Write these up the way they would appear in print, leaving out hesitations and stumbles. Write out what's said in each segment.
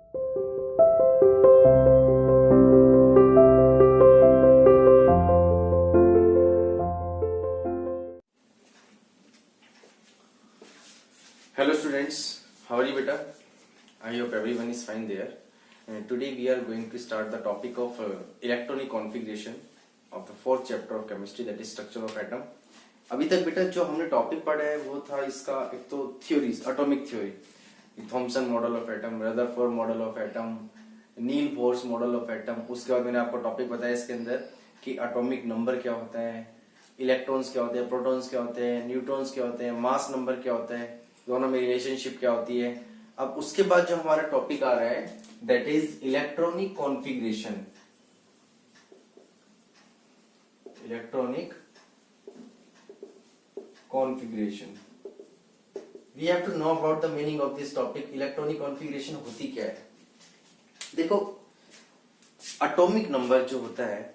Hello students, how are you beta? I hope everyone is fine there. Today we are going to start the topic of electronic configuration of the fourth chapter of chemistry, that is structure of atom. अभी तक बेटा जो हमने topic पढ़ा है वो था इसका एक तो theories, atomic theory, Thomson model of atom, Rutherford model of atom, Niels Bohr's model of atom. उसके बाद मैंने आपको टॉपिक बताया इसके अंदर कि एटॉमिक नंबर क्या होता है, इलेक्ट्रॉन्स क्या होते हैं, प्रोटॉन्स क्या होते हैं, न्यूट्रॉन्स क्या होते हैं, मास नंबर क्या होता है, दोनों में रिलेशनशिप क्या होती है. अब उसके बाद जो हमारा टॉपिक आ रहा है that is electronic configuration. Electronic configuration, we have to know about the meaning of this topic. Electronic configuration होती क्या है? देखो, एटॉमिक नंबर जो होता है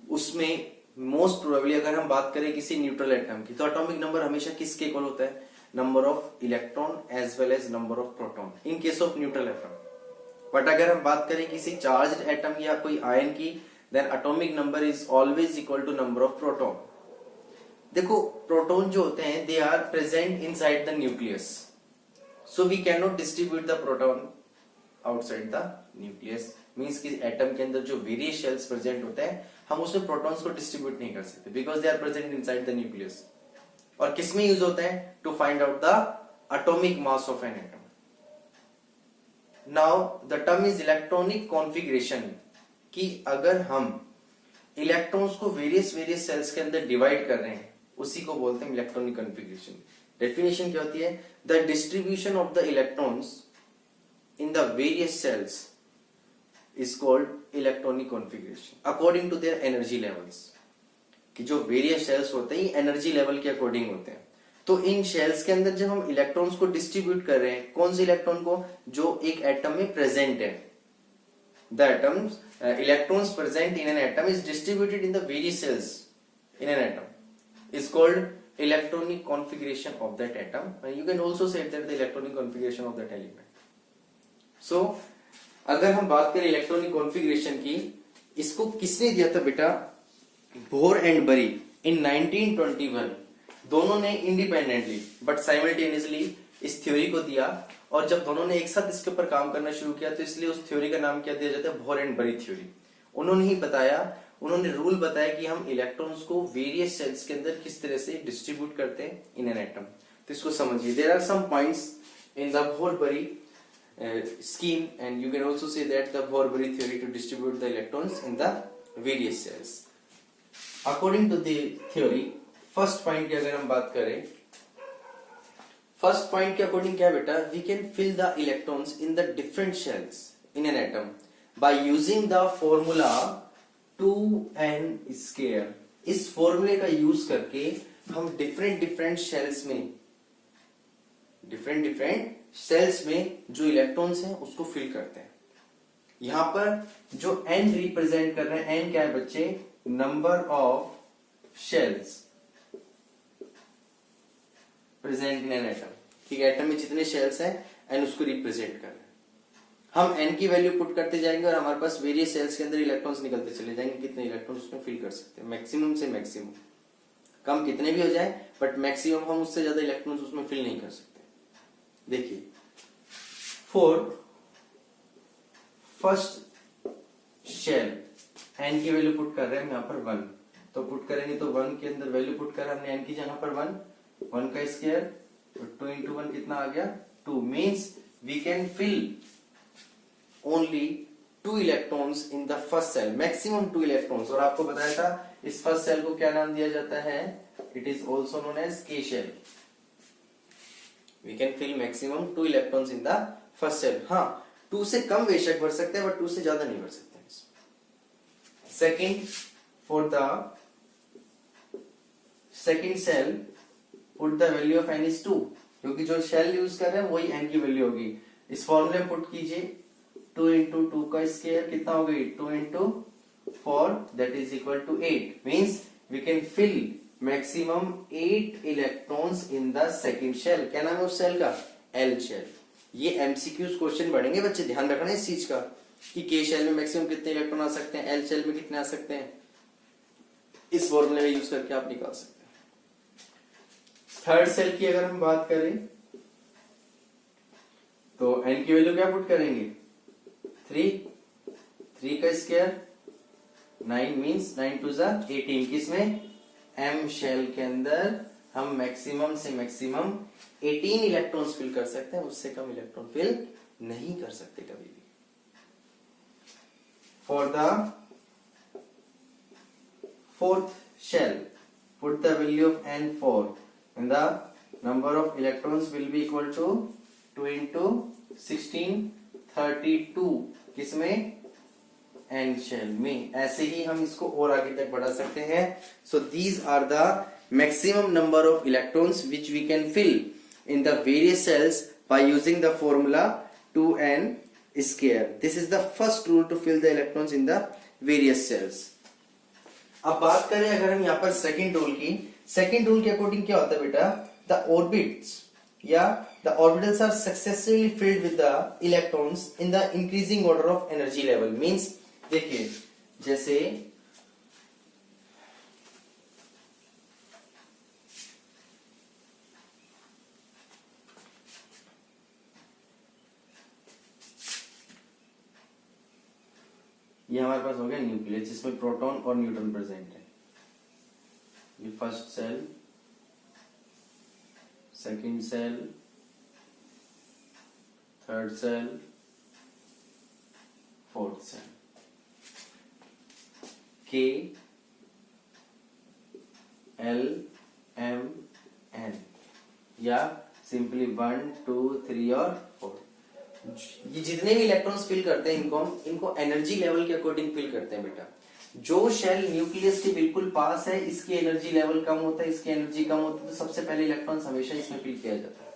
उसमें मोस्ट प्रोबेबली अगर हम बात करें किसी न्यूट्रल एटम की, तो एटॉमिक नंबर हमेशा किसके इक्वल होता है? Number of electron as well as number of proton in case of neutral atom. But अगर हम बात करें किसी चार्ज्ड एटम या कोई आयन की, then atomic number is always equal to number of proton. देखो, प्रोटॉन जो होते हैं they are present inside the nucleus, so we can not distribute the proton outside the nucleus. Means कि atom के अंदर जो वेरियस शेल्स प्रेजेंट होते हैं हम उसमें प्रोटॉन्स को डिस्ट्रीब्यूट नहीं कर सकते because they are present inside the nucleus. और किसमें यूज होते हैं? To find out the atomic mass of an atom. Now the term is electronic configuration, कि अगर हम इलेक्ट्रॉन्स को वेरियस सेल्स के अंदर डिवाइड कर रहे हैं उसी को बोलते हैं इलेक्ट्रॉनिक कॉन्फ़िगरेशन. डेफिनेशन क्या होती है? The distribution of the electrons in the various shells is called electronic configuration according to their energy levels. कि जो वेरियस शेल्स होते हैं एनर्जी लेवल के अकॉर्डिंग होते हैं. तो इन शेल्स के अंदर जब हम इलेक्ट्रॉन्स को डिस्ट्रीब्यूट कर रहे हैं, कौन से इलेक्ट्रॉन को? जो एक एटम में प्रेजेंट है. The atoms electrons present in an atom is distributed in the various cells in an atom is called electronic configuration of that atom. You can also say that the electronic configuration of that element. So अगर हम बात करें electronic configuration की, इसको किसने दिया था बेटा? बोर एंड बरी इन 1921. दोनों ने इंडिपेंडेंटली बट साइमल्टेनियसली इस थ्योरी को दिया, और जब दोनों ने एक साथ इसके ऊपर काम करना शुरू किया तो इसलिए उस थ्योरी का नाम क्या दिया जाता है? बोर एंड बरी थ्योरी. उन्होंने ही बताया, उन्होंने रूल बताया कि हम इलेक्ट्रॉन्स को वेरियस सेल्स के अंदर किस तरह से डिस्ट्रीब्यूट करते हैं इन एन एटम. तो इसको समझिए. There are some points in the Bohr Bury scheme, and you can also say that the Bohr-Bari theory to distribute the electrons in the various cells. According to the theory, first point की अगर हम बात करें, first point के according क्या बेटा? We can fill the electrons in the different shells in an atom by using the formula 2n square. इस फॉर्मूले का यूज करके हम डिफरेंट शेल्स में जो इलेक्ट्रॉन्स हैं उसको फिल करते हैं. यहां पर जो n रिप्रेजेंट कर रहे हैं, n क्या है बच्चे? Number of shells present in an atom. ठीक है, एटम में जितने शेल्स हैं n उसको रिप्रेजेंट कर रहे हैं. हम n की वैल्यू पुट करते जाएंगे और हमारे पास वेरियस सेल्स के अंदर इलेक्ट्रॉन्स निकलते चले जाएंगे. कितने इलेक्ट्रॉन्स उसमें फिल कर सकते हैं? मैक्सिमम से मैक्सिमम. कम कितने भी हो जाए बट मैक्सिमम हम उससे ज्यादा इलेक्ट्रॉन्स उसमें फिल नहीं कर सकते. देखिए, फॉर फर्स्ट शेल n की वैल्यू पुट कर रहे हैं यहां पर 1, तो पुट करेंगे तो 1 के अंदर वैल्यू पुट करा हमने n की जगह पर 1 का स्क्वायर, तो 2 into 1 कितना आ गया? 2. Means we can fill only 2 electrons in the first shell, maximum 2 electrons. और आपको बताया था इस फर्स्ट सेल को क्या नाम दिया जाता है? It is also known as K shell. We can fill maximum 2 electrons in the first cell. हाँ, 2 से कम बेशक भर सकते हैं बट 2 से ज्यादा नहीं भर सकते. Second, for the second cell, put the value of n is 2. क्योंकि जो शेल यूज कर रहे हैं वही n की वैल्यू होगी. इस फॉर्मूले में पुट कीजिए 2 into 2 का स्क्वायर कितना हो गई? 2 into 4 that is equal to 8. Means we can fill maximum 8 electrons in the second shell. क्या नाम है उस सेल का? L shell. ये एमसीक्यूज क्वेश्चन बढ़ेंगे बच्चे, ध्यान रखना इस चीज का कि के शेल में मैक्सिमम कितने इलेक्ट्रॉन आ सकते हैं, एल शेल में कितने आ सकते हैं, इस फॉर्मूले का यूज करके आप निकाल सकते हैं। थर्ड सेल की अगर हम बात करें तो एन की वैल्यू क्या पुट करेंगे, 3 का स्क्वायर 9 मीन्स 9 टू जा 18। किसमें, एम शेल के अंदर हम मैक्सिमम से मैक्सिमम 18 इलेक्ट्रॉन्स फिल कर सकते हैं, उससे कम इलेक्ट्रॉन फिल नहीं कर सकते कभी भी। For the fourth shell, put the value of n4 and the number of electrons will be equal to 2 into 16 32। किसमें, n shell में। ऐसे ही हम इसको और आगे तक बढ़ा सकते हैं। So these are the maximum number of electrons which we can fill in the various cells by using the formula 2n square। This is the first rule to fill the electrons in the various cells। अब बात करें अगर हम यहाँ पर second rule की, second rule के according क्या होता है बेटा, द ऑर्बिट्स या the orbitals are successfully filled with the electrons in the increasing order of energy level. Means देखिए जैसे ये हमारे पास हो गया न्यूक्लियस जिसमें प्रोटॉन और न्यूट्रॉन प्रेजेंट है। ये first shell, second shell, third shell, fourth shell. K L M N या सिंपली 1 2 3 और 4। ये जितने भी इलेक्ट्रॉन्स फिल करते हैं इनको एनर्जी लेवल के अकॉर्डिंग फिल करते हैं बेटा। जो शेल न्यूक्लियस के बिल्कुल पास है इसकी एनर्जी लेवल कम होता है, इसकी एनर्जी कम होती है, तो सबसे पहले इलेक्ट्रॉन्स हमेशा इसमें फिल किया जाता है।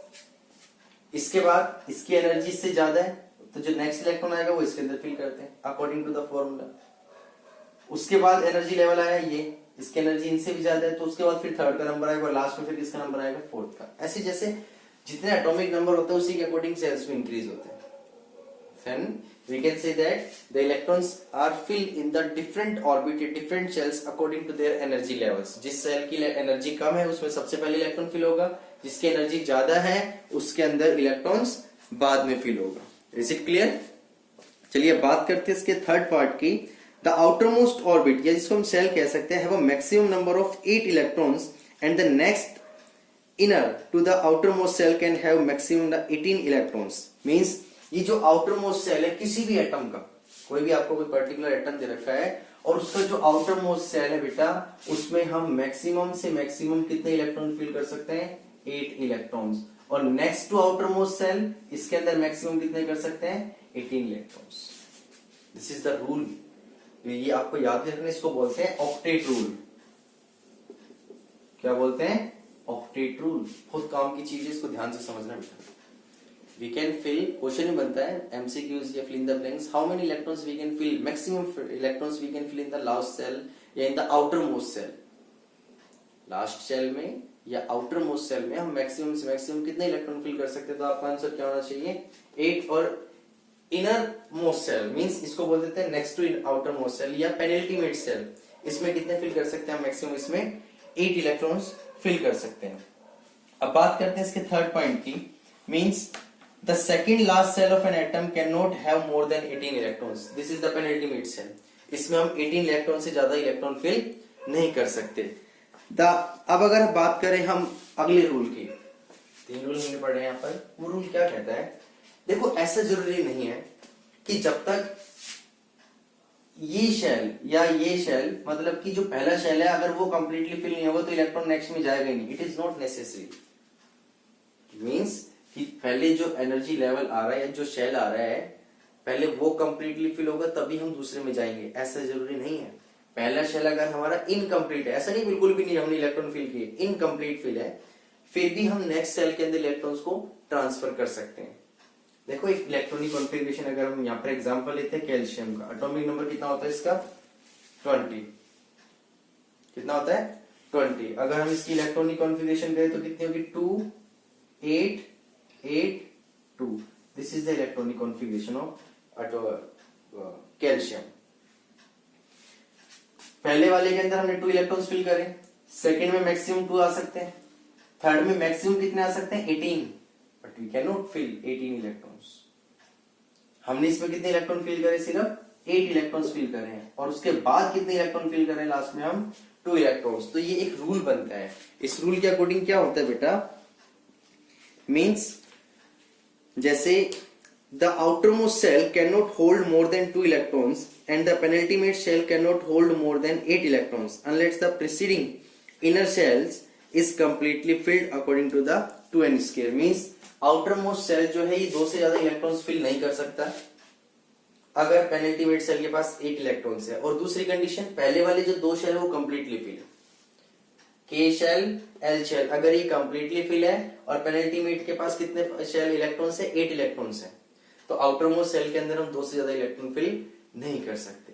इसके बाद इसकी एनर्जी इससे ज्यादा है तो जो नेक्स्ट इलेक्ट्रॉन आएगा वो इसके अंदर फिल करते हैं अकॉर्डिंग टू द फॉर्मूला। उसके बाद एनर्जी लेवल आया ये, इसकी एनर्जी इनसे भी ज्यादा है तो उसके बाद फिर थर्ड का नंबर आएगा, लास्ट में फिर किसका नंबर आएगा, फोर्थ का। ऐसे जैसे जितने एटॉमिक नंबर होते हैं उसी के अकॉर्डिंग सेल्स में इंक्रीज होते हैं। Then we can say that the electrons are filled in the different orbited different shells according to their energy levels। जिस सेल की एनर्जी कम है उसमें सबसे पहले इलेक्ट्रॉन फिल होगा, जिसकी एनर्जी ज्यादा है उसके अंदर इलेक्ट्रॉन्स बाद में फिल होगा। Is it clear? चलिए बात करते हैं इसके थर्ड पार्ट की। द आउटर मोस्ट ऑर्बिट या जिसको हम सेल कह सकते हैं, have a maximum number of 8 electrons and the next inner to the outermost cell can have maximum 18 electrons। means ये जो आउटर मोस्ट सेल है किसी भी एटम का, कोई भी आपको कोई पर्टिकुलर एटम दे रखा है और उसका जो आउटर मोस्ट सेल है बेटा उसमें हम मैक्सिमम से मैक्सिमम कितने इलेक्ट्रॉन फिल कर सकते हैं, 8 इलेक्ट्रॉन्स। और next to outermost shell इसके अंदर मैक्सिमम कितने कर सकते हैं, 18 electrons. This is the rule. ये आपको याद रखना, इसको बोलते हैं ऑक्टेट रूल। क्या बोलते हैं, ऑक्टेट रूल। बहुत काम की चीज है, इसको ध्यान से समझना बेटा। We can fill, क्वेश्चन में बनता है MCQs या fill in the blanks, how many electrons we can fill, maximum electrons we can fill in the last cell या in the outermost cell। Last shell में या outermost cell में हम maximum से मैक्सिमम कितने इलेक्ट्रॉन फिल कर सकते हैं, तो आपका आंसर क्या होना चाहिए, 8। और इनर मोस्ट सेल मींस इसको बोल देते हैं next to outermost shell या पेनल्टीमेट सेल, इसमें कितने फिल कर सकते हैं हम, मैक्सिमम इसमें 8 इलेक्ट्रॉन्स फिल कर सकते हैं। अब बात करते हैं इसके थर्ड पॉइंट की। Means the second last cell of an atom cannot have more than 18 electrons। this is the penultimate cell। इसमें हम 18 इलेक्ट्रॉन से ज्यादा इलेक्ट्रॉन फिल नहीं कर सकते। अब अगर बात करें हम अगले रूल की, 3 रूल हमने पढ़े यहाँ पर। वो रूल क्या कहता है, देखो ऐसा जरूरी नहीं है कि जब तक ये शेल या ये शेल, मतलब कि जो पहला शेल है अगर वो कंप्लीटली फिल नहीं होगा तो इलेक्ट्रॉन नेक्स्ट में जाएगा ही नहीं। It is not necessary. Means कि पहले जो एनर्जी लेवल आ रहा है या जो शेल आ रहा है पहले वो कंप्लीटली फिल होगा तभी हम दूसरे में जाएंगे, ऐसा जरूरी नहीं है। पहला शेल अगर हमारा इनकम्प्लीट है, ऐसा नहीं बिल्कुल भी नहीं हमने इलेक्ट्रॉन फिल किए, इनकम्प्लीट फिल है, फिर भी हम नेक्स्ट सेल के अंदर इलेक्ट्रॉन्स को ट्रांसफर कर सकते हैं। देखो एक इलेक्ट्रॉनिक कॉन्फ़िगरेशन अगर हम यहाँ पर एग्जांपल लेते हैं कैल्शियम का, एटॉमिक नंबर कितना होता है इसका, 20। कितना होता है, 20। अगर हम इसकी इलेक्ट्रॉनिक कॉन्फ़िगरेशन करें तो कितनी होगी, 2 8 8 2। This is the electronic configuration of calcium. पहले वाले के अंदर हमने 2 इलेक्ट्रॉन्स फिल करे, सेकंड में मैक्सिमम 2 आ सकते हैं, थर्ड में मैक्सिमम कितने आ सकते हैं 18, but we can not fill 18 electrons. हमने इसमें कितने इलेक्ट्रॉन फिल करे, सिर्फ 8 इलेक्ट्रॉन्स फिल करे हैं, और उसके बाद कितने इलेक्ट्रॉन फिल करे लास्ट में हम 2 इलेक्ट्रॉन्स। तो ये एक रूल बनता है। इस रूल के अकॉर्डिंग क्या होता है बेटा, मींस जैसे the outermost shell can not hold more than 2 electrons and the penultimate shell can not hold more than 8 electrons unless the preceding inner shells is completely filled according to the 2n scale. Means outermost shell जो है ये 2 से ज्यादा electrons fill नहीं कर सकता अगर penultimate shell के पास 8 इलेक्ट्रॉन्स है। और दूसरी कंडीशन, पहले वाले जो 2 शेल है वो कंप्लीटली फिल है, के शेल एल शेल, अगर ये कंप्लीटली फिल है और पेनल्टीमेट के पास कितने शेल इलेक्ट्रॉन्स है 8 इलेक्ट्रॉन्स है, तो आउटरमोस्ट सेल के अंदर हम 2 से ज्यादा इलेक्ट्रॉन फिल नहीं कर सकते।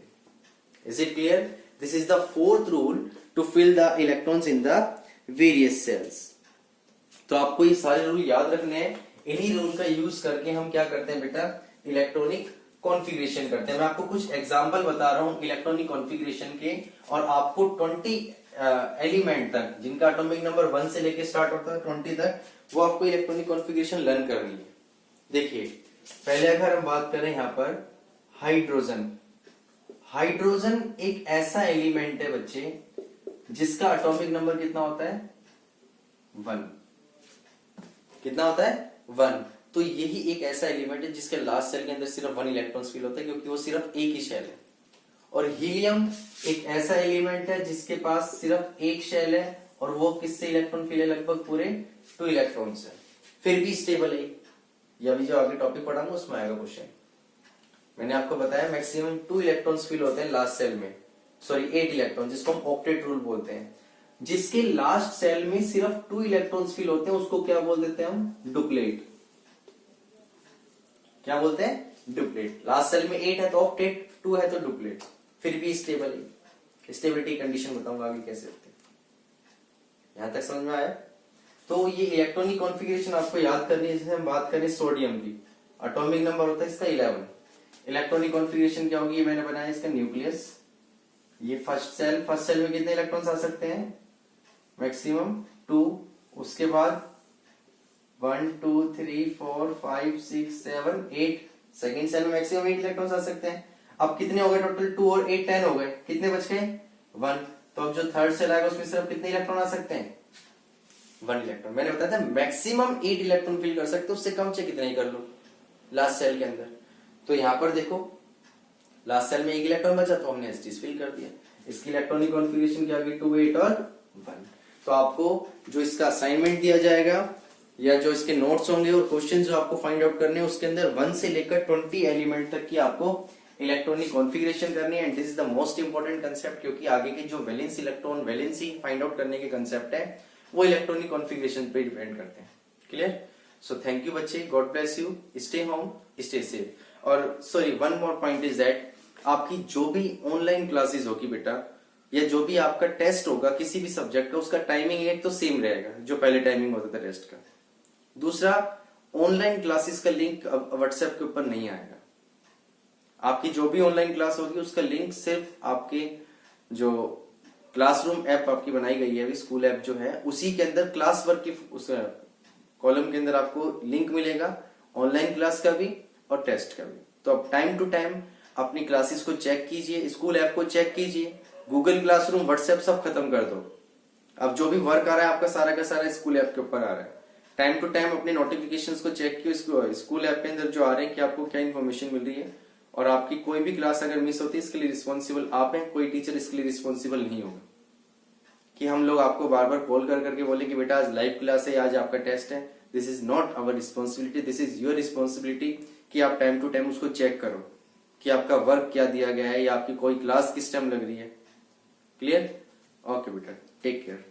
Is it clear? This is the fourth rule to fill the electrons in the various shells. तो आपको ये सारे रूल याद रखने हैं। इन्हीं रूल का यूज करके हम क्या करते हैं बेटा, इलेक्ट्रॉनिक कॉन्फ़िगरेशन करते हैं। मैं आपको कुछ एग्जांपल बता रहा हूं इलेक्ट्रॉनिक कॉन्फ़िगरेशन के, और आपको 20 एलिमेंट तक जिनका एटॉमिक नंबर 1 से लेके स्टार्ट होता है 20 तक, वो आपको इलेक्ट्रॉनिक कॉन्फ़िगरेशन लर्न करनी है। देखिए पहले अगर हम बात करें यहाँ पर हाइड्रोजन। हाइड्रोजन एक ऐसा एलिमेंट है बच्चे जिसका एटॉमिक नंबर कितना होता है 1। कितना होता है 1। तो यही एक ऐसा एलिमेंट है जिसके लास्ट सेल के अंदर सिर्फ 1 इलेक्ट्रॉन्स फिल होता है, क्योंकि वो सिर्फ एक ही शेल है। और हीलियम एक ऐसा एलिमेंट है जिसके पास सिर्फ एक शेल है, और वो किससे इलेक्ट्रॉन फिल है, लगभग पूरे 2 इलेक्ट्रॉन्स है, फिर भी स्टेबल है। ये अभी जो आगे टॉपिक पढ़ाऊंगा उसमें आएगा क्वेश्चन। मैंने आपको बताया मैक्सिमम 2 इलेक्ट्रॉन्स फिल होते हैं लास्ट सेल में, सॉरी 8 इलेक्ट्रॉन, जिसको हम ऑक्टेट रूल बोलते हैं। जिसके लास्ट सेल में सिर्फ 2 इलेक्ट्रॉन्स फिल होते हैं उसको क्या बोल देते हैं हम, डुप्लेट। क्या बोलते हैं, डुप्लेट। लास्ट सेल में 8 है तो ऑक्टेट, 2 है तो डुप्लेट, फिर भी स्टेबल है। स्टेबिलिटी कंडीशन बताऊंगा आगे कैसे होते हैं। यहां तक समझ में आया? तो ये इलेक्ट्रॉनिक कॉन्फ़िगरेशन आपको याद करनी है। जैसे हम बात करें सोडियम की, एटॉमिक नंबर होता है इसका 11। इलेक्ट्रॉनिक कॉन्फ़िगरेशन क्या होगी, ये मैंने बनाया इसका न्यूक्लियस। ये फर्स्ट सेल में कितने इलेक्ट्रॉन्स आ सकते हैं, मैक्सिमम 2। उसके बाद 1 2 3 4 5 6 7 8। सेकेंड सेल में मैक्सिमम 8 इलेक्ट्रॉन्स आ सकते हैं। अब कितने हो गए टोटल, 2 और 8 10 हो गए, कितने बच गए 1। तो अब जो थर्ड सेल आएगा उसमें सिर्फ कितने इलेक्ट्रॉन आ सकते हैं, 1 इलेक्ट्रॉन। मैंने बताया था मैक्सिमम 8 इलेक्ट्रॉन फिल कर सकते, उससे कम से कितना ही कर लो लास्ट सेल के अंदर। तो यहां पर देखो लास्ट सेल में 1 इलेक्ट्रॉन बचा तो हमने एसटीज फिल कर दिया। इसकी इलेक्ट्रॉनिक कॉन्फ़िगरेशन क्या होगी, 2 8 और 1। तो आपको जो इसका असाइनमेंट दिया जाएगा या जो इसके नोट्स होंगे और क्वेश्चन जो आपको फाइंड आउट करने हैं, उसके अंदर 1 से लेकर 20 एलिमेंट तक की आपको इलेक्ट्रॉनिक कॉन्फ़िगरेशन करनी है। And this is the most important concept, क्योंकि आगे के जो valence electron valency find out करने के कंसेप्ट है वो इलेक्ट्रॉनिक कॉन्फ़िगरेशन पे डिपेंड करते हैं। क्लियर? सो थैंक यू बच्चे, God bless you, stay home stay safe. और sorry one more point is that आपकी जो भी ऑनलाइन क्लासेस होगी बेटा, या जो भी आपका टेस्ट होगा किसी भी सब्जेक्ट का, उसका टाइमिंग एक तो सेम रहेगा जो पहले टाइमिंग होता था टेस्ट का। दूसरा, ऑनलाइन क्लासेस का लिंक अब व्हाट्सएप के ऊपर नहीं आएगा। आपकी जो भी ऑनलाइन क्लास होगी उसका लिंक सिर्फ आपके जो क्लासरूम ऐप आपकी बनाई गई है अभी, स्कूल ऐप जो है, उसी के अंदर क्लास वर्क की उस कॉलम के अंदर आपको लिंक मिलेगा, ऑनलाइन क्लास का भी और टेस्ट का भी। तो अब टाइम टू टाइम अपनी क्लासेस को चेक कीजिए, स्कूल ऐप को चेक कीजिए, गूगल क्लासरूम व्हाट्सएप सब खत्म कर दो। अब जो भी वर्क आ रहा है आपका सारा का सारा स्कूल ऐप के ऊपर आ रहा है। टाइम टू टाइम अपने नोटिफिकेशंस को चेक कीजिए, स्कूल ऐप के अंदर जो आ रहे हैं कि आपको क्या इन्फॉर्मेशन मिल रही है। और आपकी कोई भी क्लास अगर मिस होती है इसके लिए रिस्पॉन्सिबल आप हैं, कोई टीचर इसके लिए रिस्पॉन्सिबल नहीं होगा कि हम लोग आपको बार बार कॉल कर करके बोले कि बेटा आज लाइव क्लास है, आज आपका टेस्ट है। This is not our responsibility, this is your responsibility कि आप टाइम टू टाइम उसको चेक करो कि आपका वर्क क्या दिया गया है या आपकी कोई क्लास किस टाइम लग रही है। क्लियर? ओके बेटा, टेक केयर।